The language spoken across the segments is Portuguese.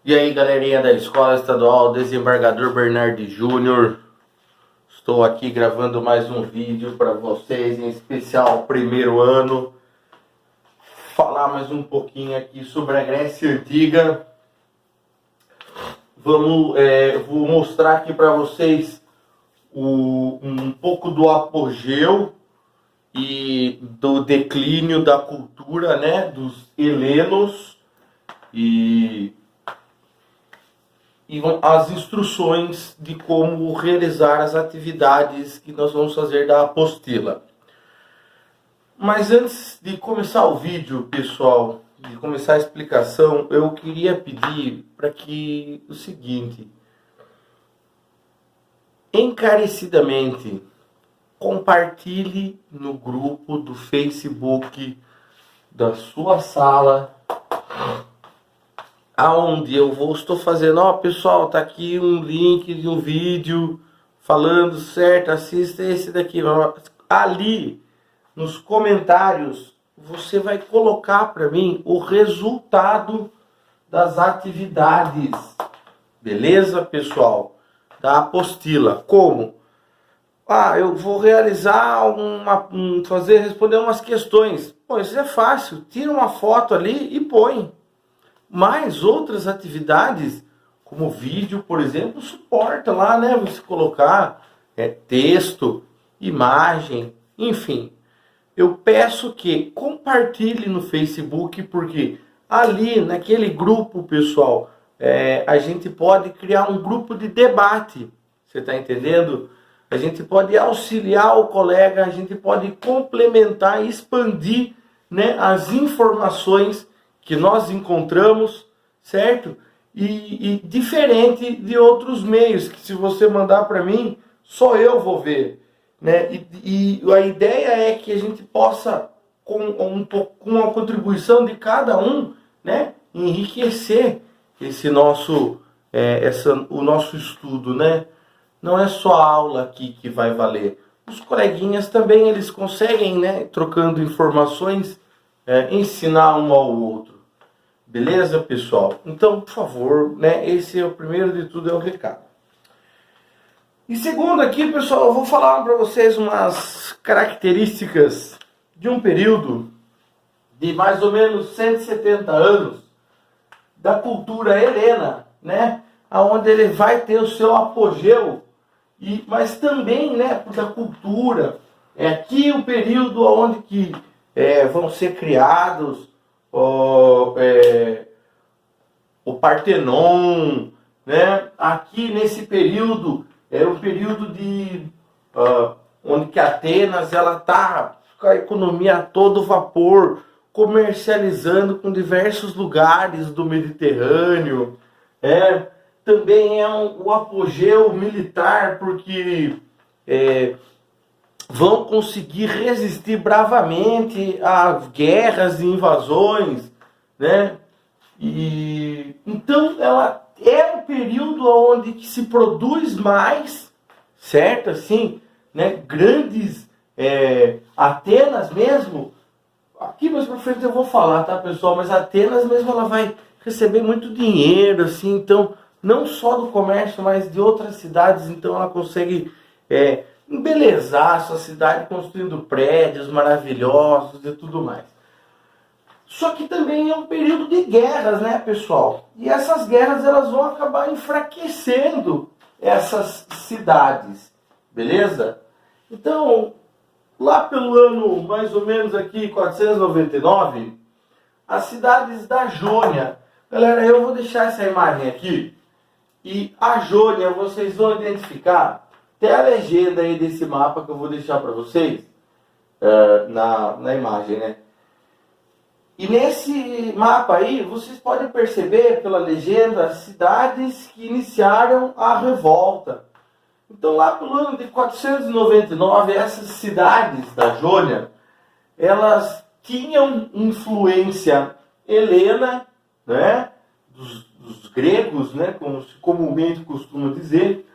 E aí, galerinha da Escola Estadual Desembargador Bernardi Júnior, estou aqui gravando mais um vídeo para vocês, em especial primeiro ano, falar mais um pouquinho aqui sobre a Grécia Antiga. Vou mostrar aqui para vocês um pouco do apogeu e do declínio da cultura, né, dos helenos e as instruções de como realizar as atividades que nós vamos fazer da apostila. Mas antes de começar o vídeo, pessoal, de começar a explicação, eu queria pedir para que o seguinte: encarecidamente compartilhe no grupo do Facebook da sua sala, aonde estou fazendo, pessoal, tá aqui um link de um vídeo falando certo, assista esse daqui. Ali nos comentários você vai colocar para mim o resultado das atividades, beleza, pessoal? Da apostila. Como? Eu vou realizar responder umas questões. Pô, isso é fácil, tira uma foto ali e põe. Mas outras atividades, como vídeo, por exemplo, suporta lá, né? Você colocar texto, imagem, enfim. Eu peço que compartilhe no Facebook, porque ali, naquele grupo, pessoal, a gente pode criar um grupo de debate. Você está entendendo? A gente pode auxiliar o colega, a gente pode complementar e expandir, né, as informações que nós encontramos, certo? E diferente de outros meios, que se você mandar para mim, só eu vou ver, né? E a ideia é que a gente possa, com a contribuição de cada um, né, enriquecer esse o nosso estudo, né? Não é só a aula aqui que vai valer. Os coleguinhas também, eles conseguem, né, trocando informações, ensinar um ao outro. Beleza, pessoal? Então, por favor, né, esse é o primeiro de tudo, é o recado. E segundo aqui, pessoal, eu vou falar para vocês umas características de um período de mais ou menos 170 anos da cultura helena, né, onde ele vai ter o seu apogeu, mas também, né, da cultura. É aqui o período onde que vão ser criados o Partenon, né? Aqui nesse período era um período onde que Atenas ela tá com a economia a todo vapor, comercializando com diversos lugares do Mediterrâneo. Também o apogeu militar, porque vão conseguir resistir bravamente a guerras e invasões, né? E então ela é um período onde que se produz mais, certo? Assim, né? Grandes Atenas mesmo. Aqui mais pra frente eu vou falar, tá, pessoal? Mas Atenas mesmo ela vai receber muito dinheiro, assim, então não só do comércio, mas de outras cidades. Então ela consegue embelezar a sua cidade construindo prédios maravilhosos e tudo mais. Só que também é um período de guerras, né, pessoal? E essas guerras elas vão acabar enfraquecendo essas cidades, beleza? Então, lá pelo ano mais ou menos aqui 499, as cidades da Jônia. Galera, eu vou deixar essa imagem aqui. E a Jônia vocês vão identificar. Tem a legenda aí desse mapa que eu vou deixar para vocês na imagem, né? E nesse mapa aí, vocês podem perceber pela legenda as cidades que iniciaram a revolta. Então lá pelo ano de 499, essas cidades da Jônia, elas tinham influência helena, né? Dos gregos, né? Como se comumente costuma dizer.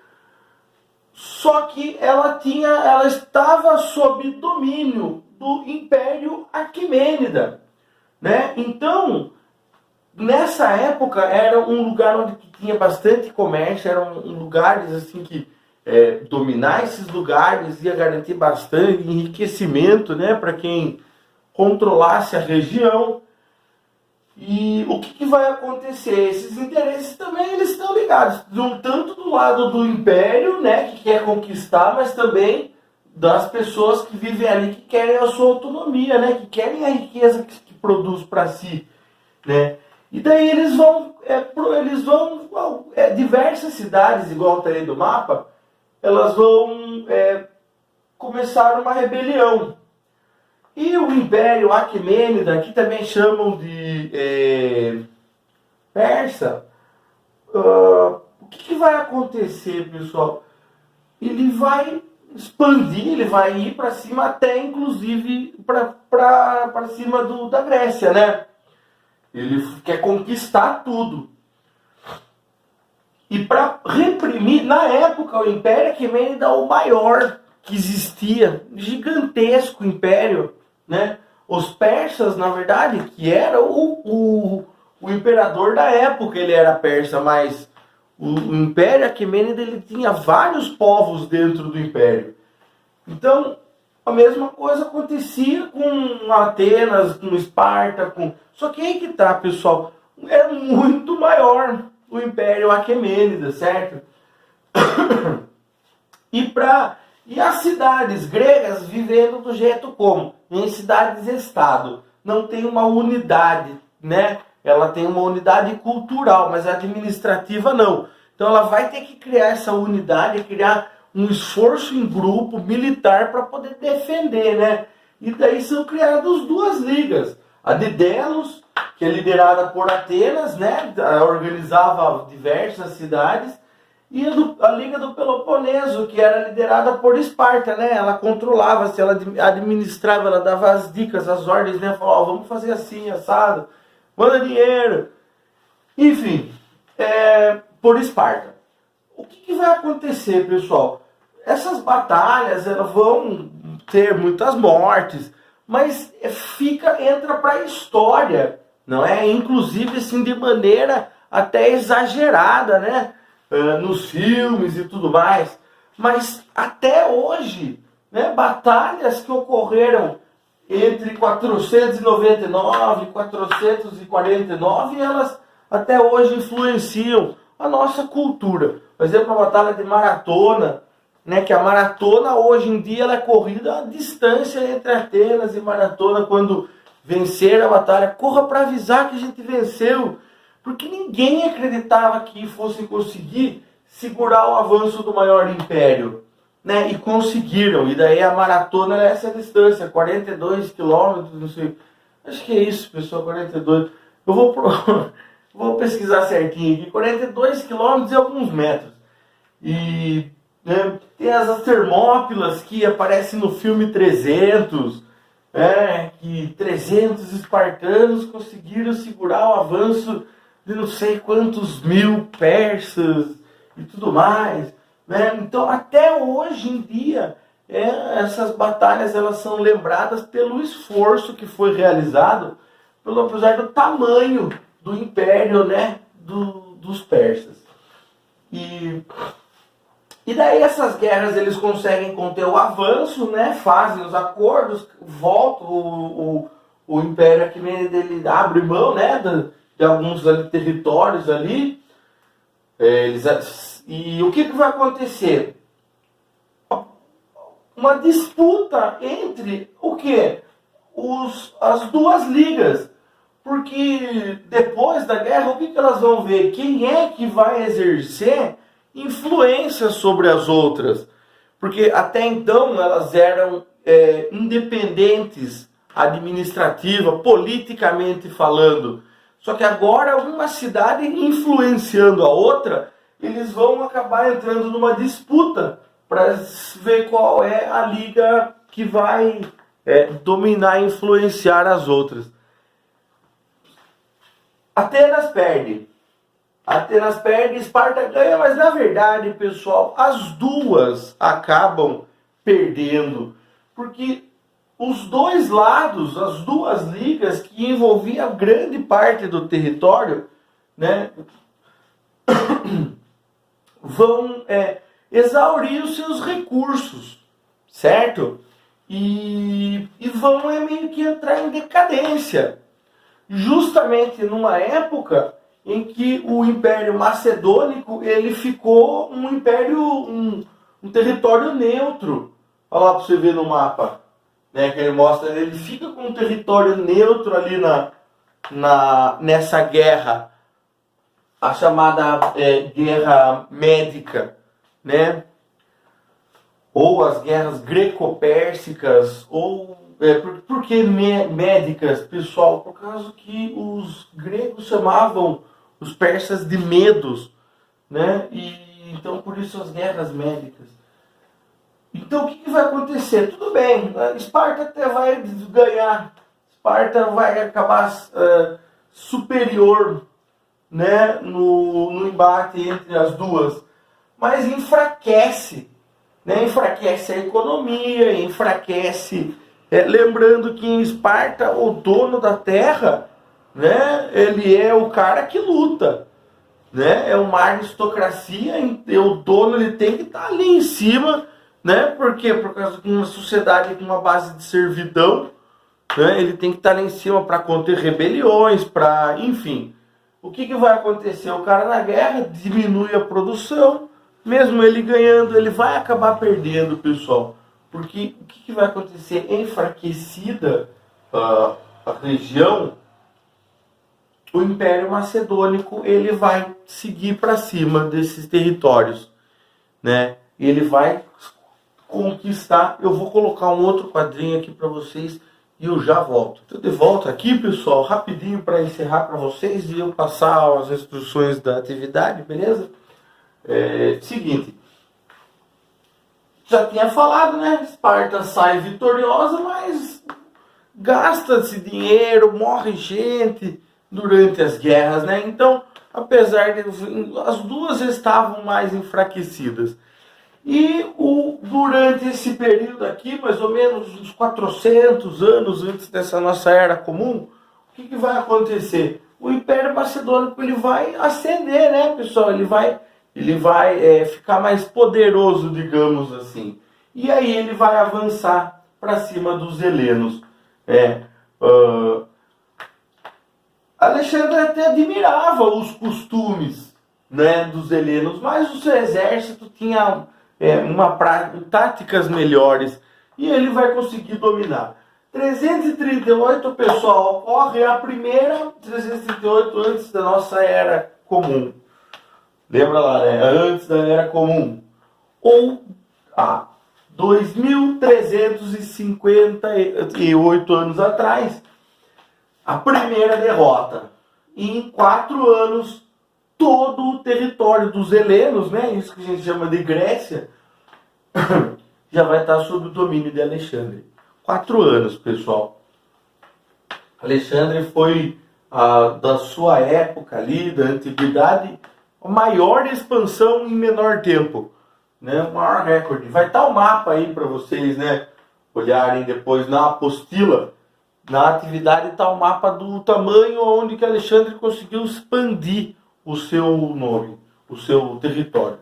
Só que ela estava sob domínio do Império Aquemênida, né? Então, nessa época era um lugar onde tinha bastante comércio, eram lugares assim que dominar esses lugares ia garantir bastante enriquecimento, né, para quem controlasse a região. E o que vai acontecer? Esses interesses também eles estão ligados, tanto do lado do império, né, que quer conquistar, mas também das pessoas que vivem ali, que querem a sua autonomia, né, que querem a riqueza que produz para si, né. E daí eles vão diversas cidades, igual tá aí do mapa, elas vão começar uma rebelião. E o Império Aquemênida, que também chamam de Persa, o que vai acontecer, pessoal? Ele vai expandir, ele vai ir para cima até, inclusive, para cima da Grécia, né? Ele quer conquistar tudo. E para reprimir, na época, o Império Aquemênida é o maior que existia, gigantesco império, né? Os persas, na verdade, que era o imperador da época, ele era persa, mas o Império Aquemênida ele tinha vários povos dentro do império. Então, a mesma coisa acontecia com Atenas, com Esparta, só que aí que tá, pessoal, é muito maior o Império Aquemênida, certo? E as cidades gregas vivendo do jeito como? Em cidades-estado. Não tem uma unidade, né? Ela tem uma unidade cultural, mas administrativa não. Então ela vai ter que criar essa unidade, criar um esforço em grupo militar para poder defender, né? E daí são criadas duas ligas. A de Delos, que é liderada por Atenas, né? Organizava diversas cidades. E a Liga do Peloponeso, que era liderada por Esparta, né? Ela controlava, ela administrava, ela dava as dicas, as ordens, né? Falava, vamos fazer assim, assado, manda dinheiro. Enfim, por Esparta. O que vai acontecer, pessoal? Essas batalhas, elas vão ter muitas mortes, mas entra para a história, não é? Inclusive, assim, de maneira até exagerada, né? Nos filmes e tudo mais, mas até hoje, né, batalhas que ocorreram entre 499 e 449, elas até hoje influenciam a nossa cultura. Por exemplo, a batalha de Maratona, né, que a maratona hoje em dia ela é corrida a distância entre Atenas e Maratona. Quando vencer a batalha, corra para avisar que a gente venceu. Porque ninguém acreditava que fosse conseguir segurar o avanço do maior império, né? E conseguiram. E daí a maratona é essa distância, 42 quilômetros, não sei. Acho que é isso, pessoal, 42. Eu vou pesquisar certinho aqui. 42 quilômetros e alguns metros. E né, tem as Termópilas que aparecem no filme 300, que 300 espartanos conseguiram segurar o avanço de não sei quantos mil persas e tudo mais, né? Então até hoje em dia essas batalhas elas são lembradas pelo esforço que foi realizado, apesar do tamanho do império, né, dos persas. E daí essas guerras eles conseguem conter o avanço, né, fazem os acordos, voltam o Império Aquemênida, ele abre mão, né, de alguns territórios ali. E o que vai acontecer? Uma disputa entre o quê? As duas ligas. Porque depois da guerra, o que elas vão ver? Quem é que vai exercer influência sobre as outras? Porque até então elas eram independentes, administrativa, politicamente falando. Só que agora uma cidade influenciando a outra, eles vão acabar entrando numa disputa para ver qual é a liga que vai dominar e influenciar as outras. Atenas perde, Esparta ganha, mas na verdade, pessoal, as duas acabam perdendo, porque os dois lados, as duas ligas que envolviam grande parte do território, né, vão exaurir os seus recursos, certo? E vão meio que entrar em decadência, justamente numa época em que o Império Macedônico ele ficou um império, um território neutro. Olha lá para você ver no mapa, né, que ele mostra, ele fica com um território neutro ali nessa guerra, a chamada Guerra Médica, né? Ou as guerras greco-pérsicas, ou por que médicas, pessoal? Por causa que os gregos chamavam os persas de medos, né? E então por isso as guerras médicas. Então o que vai acontecer? Tudo bem, Esparta até vai ganhar, Esparta vai acabar superior, né, no embate entre as duas, mas enfraquece, né, enfraquece a economia, enfraquece, lembrando que em Esparta o dono da terra, né, ele é o cara que luta, né, é uma aristocracia, o dono ele tem que estar ali em cima, né, por quê? Por causa de uma sociedade com uma base de servidão, né, ele tem que estar ali em cima para conter rebeliões, para, enfim. O que vai acontecer? O cara na guerra diminui a produção, mesmo ele ganhando, ele vai acabar perdendo, pessoal. Porque o que vai acontecer? Enfraquecida a região, o Império Macedônico ele vai seguir para cima desses territórios, né? Ele vai conquistar. Eu vou colocar um outro quadrinho aqui para vocês e eu já volto. Estou de volta aqui, pessoal, rapidinho para encerrar para vocês e eu passar as instruções da atividade, beleza? Seguinte, já tinha falado, né? Esparta sai vitoriosa, mas gasta-se dinheiro, morre gente durante as guerras, né? Então, apesar de as duas estavam mais enfraquecidas. E durante esse período aqui, mais ou menos uns 400 anos antes dessa nossa era comum, o que vai acontecer? O Império Macedônico ele vai ascender, né, pessoal? Ele vai ficar mais poderoso, digamos assim. E aí ele vai avançar para cima dos helenos. Alexandre até admirava os costumes, né, dos helenos, mas o seu exército tinha táticas melhores e ele vai conseguir dominar. 338, pessoal, ocorre a primeira 338 antes da nossa era comum. Lembra lá, né? Antes da era comum. Ou 2.358 anos atrás, a primeira derrota. E em 4 anos, todo o território dos helenos, né, isso que a gente chama de Grécia, já vai estar sob o domínio de Alexandre. 4 anos, pessoal. Alexandre foi, da sua época ali, da antiguidade, a maior expansão em menor tempo, né, o maior recorde. Vai estar o mapa aí para vocês, né, olharem depois na apostila. Na atividade está o mapa do tamanho onde que Alexandre conseguiu expandir o seu nome, o seu território.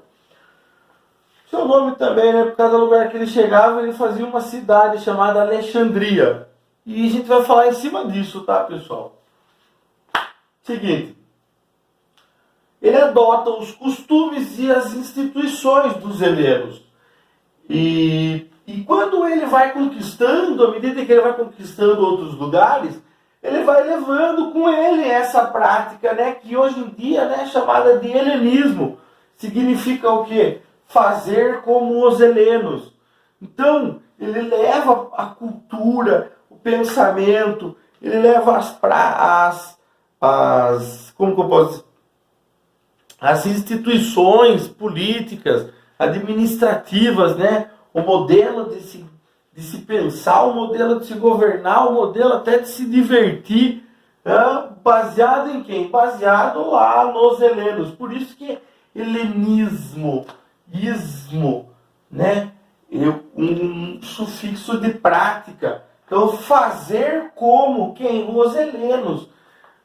Seu nome também, né? Por cada lugar que ele chegava, ele fazia uma cidade chamada Alexandria. E a gente vai falar em cima disso, tá, pessoal? Seguinte. Ele adota os costumes e as instituições dos helenos. E quando ele vai conquistando, à medida que ele vai conquistando outros lugares, ele vai levando com ele essa prática, né, que hoje em dia, né, é chamada de helenismo. Significa o quê? Fazer como os helenos. Então, ele leva a cultura, o pensamento, ele leva como que eu posso dizer? As instituições políticas, administrativas, né, o modelo de se pensar, o modelo de se governar, o modelo até de se divertir, baseado em quem? Baseado lá nos helenos. Por isso que helenismo, ismo, né? Um sufixo de prática. Então, fazer como quem? Os helenos.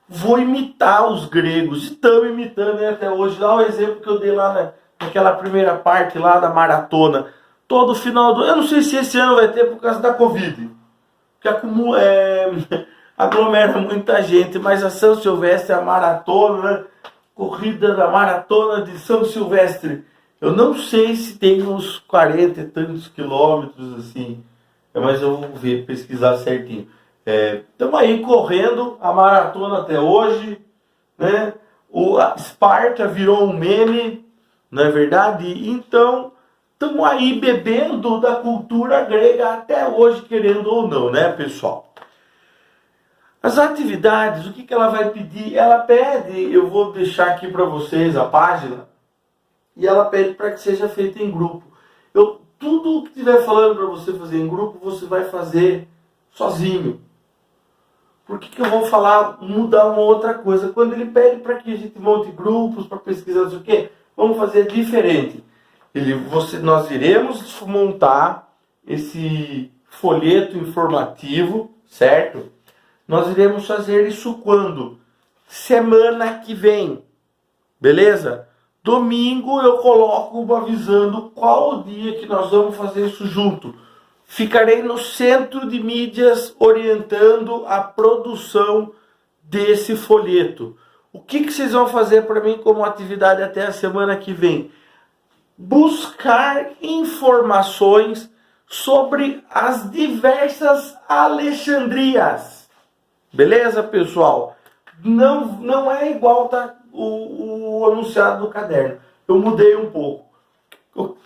Vou imitar os gregos. E estamos imitando, né, até hoje. Dá o exemplo que eu dei lá naquela primeira parte lá da maratona. Todo final do... Eu não sei se esse ano vai ter por causa da Covid. Que aglomera muita gente. Mas a São Silvestre, a maratona, né? Corrida da maratona de São Silvestre. Eu não sei se tem uns 40 e tantos quilômetros assim. Mas eu vou ver, pesquisar certinho. Estamos aí correndo a maratona até hoje, né? A Esparta virou um meme, não é verdade? Então, estamos aí bebendo da cultura grega até hoje, querendo ou não, né, pessoal? As atividades, o que ela vai pedir? Ela pede, eu vou deixar aqui para vocês a página, e ela pede para que seja feita em grupo. Tudo o que estiver falando para você fazer em grupo, você vai fazer sozinho. Por que eu vou falar, mudar uma outra coisa? Quando ele pede para que a gente monte grupos para pesquisar, não sei o quê, vamos fazer diferente. Nós iremos montar esse folheto informativo, certo? Nós iremos fazer isso quando? Semana que vem, beleza? Domingo eu coloco avisando qual o dia que nós vamos fazer isso junto. Ficarei no centro de mídias orientando a produção desse folheto. O que vocês vão fazer para mim como atividade até a semana que vem? Buscar informações sobre as diversas Alexandrias. Beleza, pessoal? Não é igual o anunciado no caderno. Eu mudei um pouco.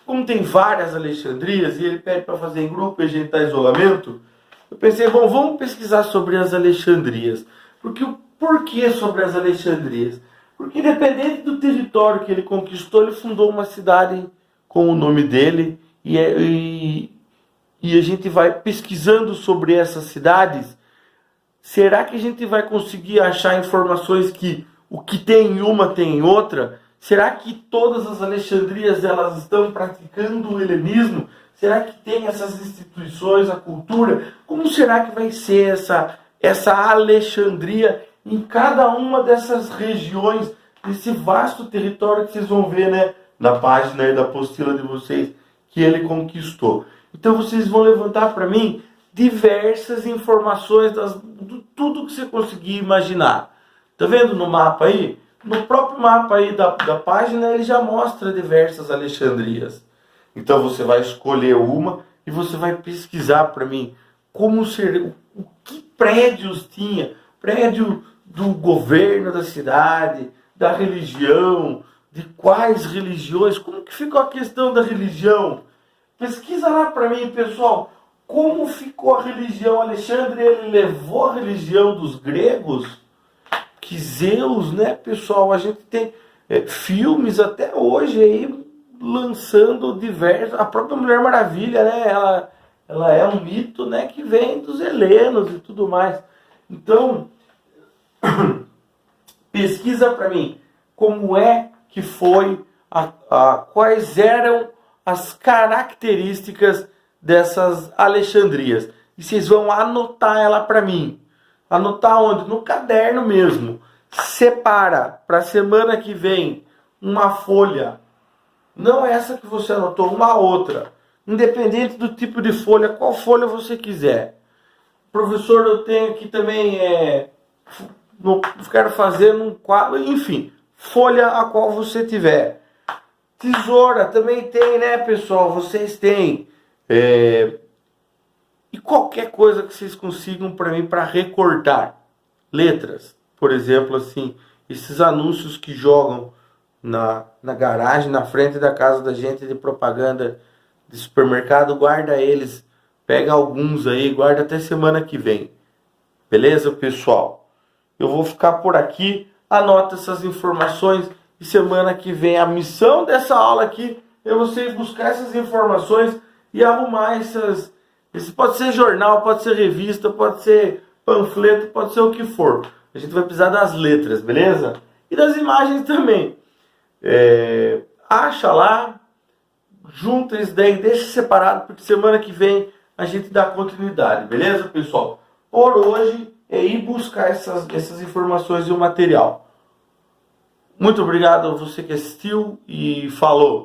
Como tem várias Alexandrias e ele pede para fazer em grupo e a gente está em isolamento, eu pensei, bom, vamos pesquisar sobre as Alexandrias. Por que sobre as Alexandrias? Porque independente do território que ele conquistou, ele fundou uma cidade com o nome dele e a gente vai pesquisando sobre essas cidades. Será que a gente vai conseguir achar informações que o que tem em uma tem em outra? Será que todas as Alexandrias elas estão praticando o helenismo? Será que tem essas instituições, a cultura? Como será que vai ser essa Alexandria em cada uma dessas regiões, desse vasto território que vocês vão ver, né, na página aí da apostila de vocês, que ele conquistou? Então vocês vão levantar para mim diversas informações de tudo que você conseguir imaginar. Tá vendo no mapa aí? No próprio mapa aí da página ele já mostra diversas Alexandrias. Então você vai escolher uma e você vai pesquisar para mim como seria, o que prédios tinha, prédio do governo da cidade, da religião, de quais religiões, como que ficou a questão da religião. Pesquisa lá para mim, pessoal, como ficou a religião. Alexandre, ele levou a religião dos gregos? Que Zeus, né, pessoal? A gente tem filmes até hoje aí lançando diversos. A própria Mulher Maravilha, né? Ela é um mito, né, que vem dos helenos e tudo mais. Então, pesquisa para mim como é que foi, quais eram as características dessas Alexandrias. E vocês vão anotar ela para mim. Anotar onde? No caderno mesmo. Separa para a semana que vem uma folha. Não essa que você anotou, uma outra. Independente do tipo de folha, qual folha você quiser. Professor, eu tenho aqui também, quero fazer num quadro, enfim, folha a qual você tiver. Tesoura também tem, né, pessoal? Vocês têm. E qualquer coisa que vocês consigam para mim para recortar. Letras, por exemplo, assim, esses anúncios que jogam na garagem, na frente da casa da gente de propaganda de supermercado, guarda eles. Pega alguns aí, guarda até semana que vem. Beleza, pessoal? Eu vou ficar por aqui, anota essas informações e semana que vem a missão dessa aula aqui é vocês buscar essas informações e arrumar essas. Isso pode ser jornal, pode ser revista, pode ser panfleto, pode ser o que for. A gente vai precisar das letras, beleza? E das imagens também. Acha lá, junta isso daí, deixa separado, porque semana que vem a gente dá continuidade, beleza, pessoal? Por hoje é ir buscar essas informações e o material. Muito obrigado a você que assistiu e falou!